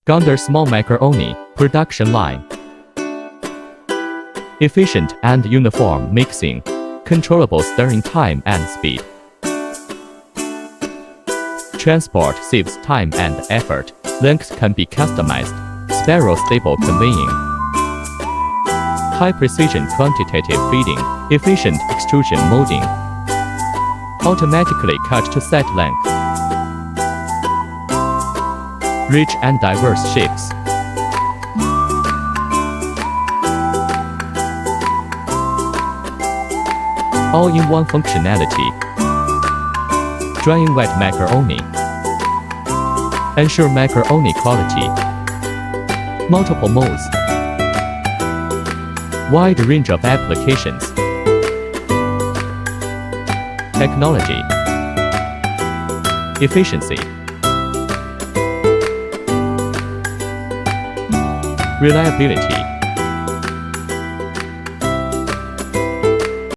Gondor small macaroni production line. Efficient and uniform mixing, controllable stirring time and speed. Transport saves time and effort. Length can be customized. Spiral stable conveying. High precision quantitative feeding. Efficient extrusion molding. Automatically cut to set length. Rich and diverse shapes. All-in-one functionality. Drying wet macaroni. Ensure macaroni quality. Multiple molds. Wide range of applications. Technology. Efficiency. Reliability.